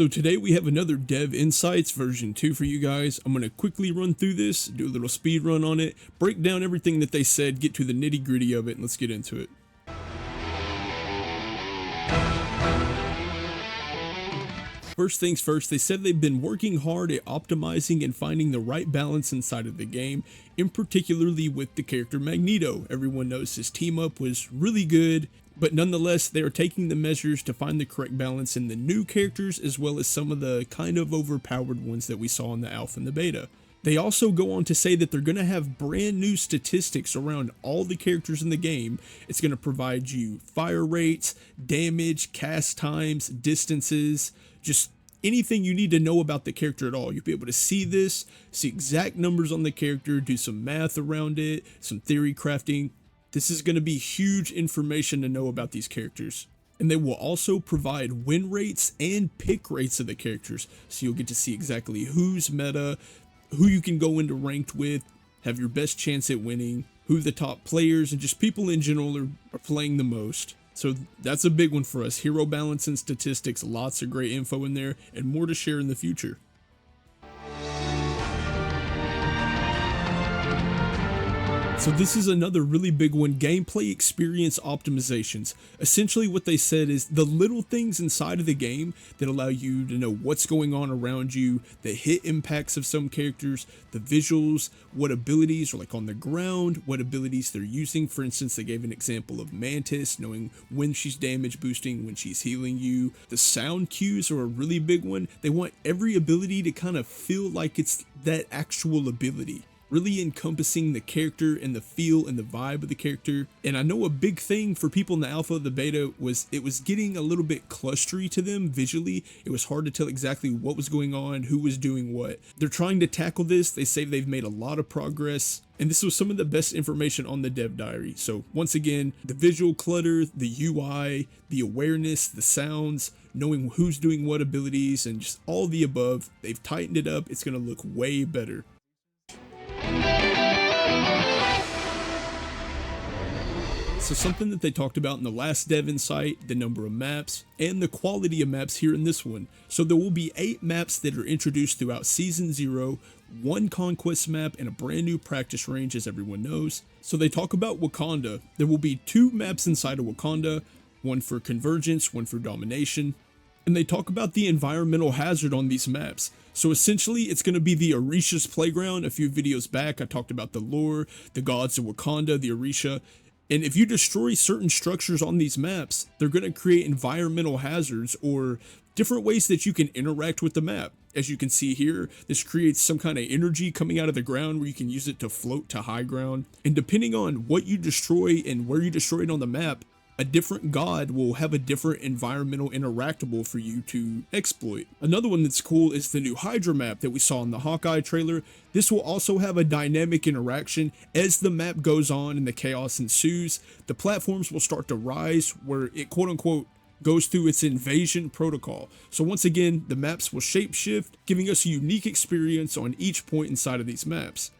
So today we have another Dev Insights version 2 for you guys. I'm going to quickly run through this, do a little speed run on it, break down everything that they said, get to the nitty gritty of it, and let's get into it. First things first, they said they've been working hard at optimizing and finding the right balance inside of the game, in particularly with the character Magneto. Everyone knows his team up was really good, but nonetheless, they are taking the measures to find the correct balance in the new characters as well as some of the kind of overpowered ones that we saw in the alpha and the beta. They also go on to say that they're going to have brand new statistics around all the characters in the game. It's going to provide you fire rates, damage, cast times, distances, just anything you need to know about the character at all. You'll be able to see this, see exact numbers on the character, do some math around it, some theory crafting. This is going to be huge information to know about these characters. And they will also provide win rates and pick rates of the characters. So you'll get to see exactly who's meta, who you can go into ranked with, have your best chance at winning, who the top players and just people in general are playing the most. So that's a big one for us. Hero balance and statistics, lots of great info in there and more to share in the future. So this is another really big one, gameplay experience optimizations. Essentially what they said is the little things inside of the game that allow you to know what's going on around you, the hit impacts of some characters, the visuals, what abilities are like on the ground, what abilities they're using. For instance, they gave an example of Mantis, knowing when she's damage boosting, when she's healing you. The sound cues are a really big one. They want every ability to kind of feel like it's that actual ability, really encompassing the character and the feel and the vibe of the character. And I know a big thing for people in the alpha of the beta was it was getting a little bit clustery to them visually. It was hard to tell exactly what was going on, who was doing what. They're trying to tackle this. They say they've made a lot of progress, and this was some of the best information on the dev diary. So once again, the visual clutter, the UI, the awareness, the sounds, knowing who's doing what abilities, and just all the above. They've tightened it up. It's going to look way better. So something that they talked about in the last Dev Insight, the number of maps and the quality of maps here in this one. So there will be 8 maps that are introduced throughout Season 0, 1 conquest map and a brand new practice range, as everyone knows. So they talk about Wakanda. There will be 2 maps inside of Wakanda, one for convergence, one for domination. And they talk about the environmental hazard on these maps. So essentially it's going to be the Orisha's playground. A few videos back I talked about the lore, the gods of Wakanda, the Orisha. And if you destroy certain structures on these maps, they're going to create environmental hazards or different ways that you can interact with the map. As you can see here, this creates some kind of energy coming out of the ground where you can use it to float to high ground. And depending on what you destroy and where you destroy it on the map, a different god will have a different environmental interactable for you to exploit. Another one that's cool is the new Hydra map that we saw in the Hawkeye trailer. This will also have a dynamic interaction as the map goes on and the chaos ensues. The platforms will start to rise where it quote unquote goes through its invasion protocol. So once again, the maps will shapeshift, giving us a unique experience on each point inside of these maps.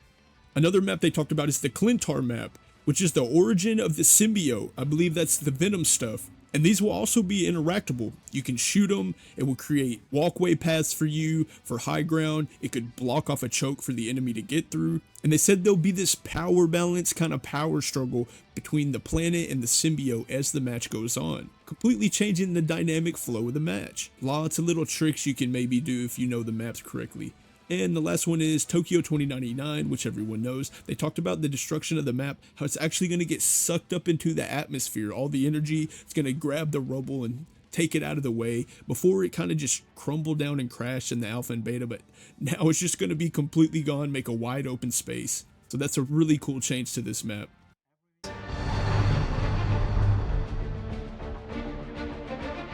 Another map they talked about is the Clintar map, which is the origin of the symbiote. I believe that's the Venom stuff. And these will also be interactable. You can shoot them. It will create walkway paths for you for high ground. It could block off a choke for the enemy to get through. And they said there'll be this power balance, kind of power struggle between the planet and the symbiote as the match goes on, completely changing the dynamic flow of the match. Lots of little tricks you can maybe do if you know the maps correctly. And the last one is Tokyo 2099, which everyone knows. They talked about the destruction of the map, how it's actually going to get sucked up into the atmosphere. All the energy, it's going to grab the rubble and take it out of the way before it kind of just crumbled down and crashed in the alpha and beta. But now it's just going to be completely gone, make a wide open space. So that's a really cool change to this map.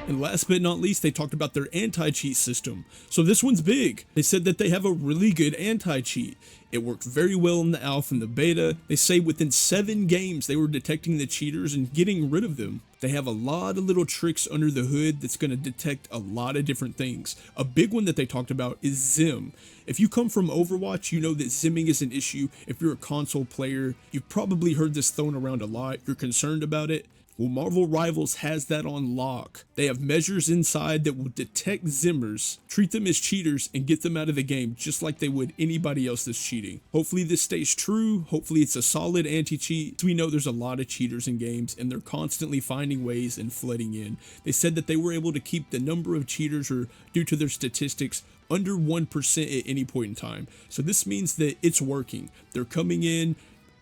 And last but not least, they talked about their anti-cheat system. So this one's big. They said that they have a really good anti-cheat. It worked very well in the alpha and the beta. They say within 7 games they were detecting the cheaters and getting rid of them. They have a lot of little tricks under the hood that's going to detect a lot of different things. A big one that they talked about is Zim. If you come from Overwatch, you know that zimming is an issue. If you're a console player, you've probably heard this thrown around a lot. You're concerned about it. Well, Marvel Rivals has that on lock. They have measures inside that will detect Zimmers, treat them as cheaters, and get them out of the game just like they would anybody else that's cheating. Hopefully this stays true. Hopefully it's a solid anti-cheat. We know there's a lot of cheaters in games and they're constantly finding ways and flooding in. They said that they were able to keep the number of cheaters, or due to their statistics, under 1% at any point in time. So this means that it's working. They're coming in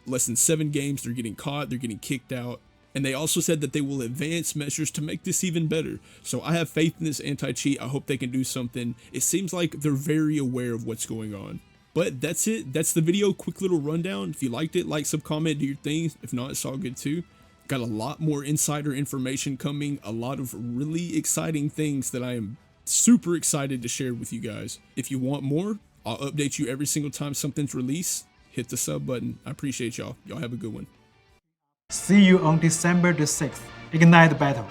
less than 7 games, they're getting caught, they're getting kicked out. And they also said that they will advance measures to make this even better. So I have faith in this anti-cheat. I hope they can do something. It seems like they're very aware of what's going on. But that's it. That's the video. Quick little rundown. If you liked it, like, sub, comment, do your thing. If not, it's all good too. Got a lot more insider information coming. A lot of really exciting things that I am super excited to share with you guys. If you want more, I'll update you every single time something's released. Hit the sub button. I appreciate y'all. Y'all have a good one. See you on December the 6th. Ignite the battle.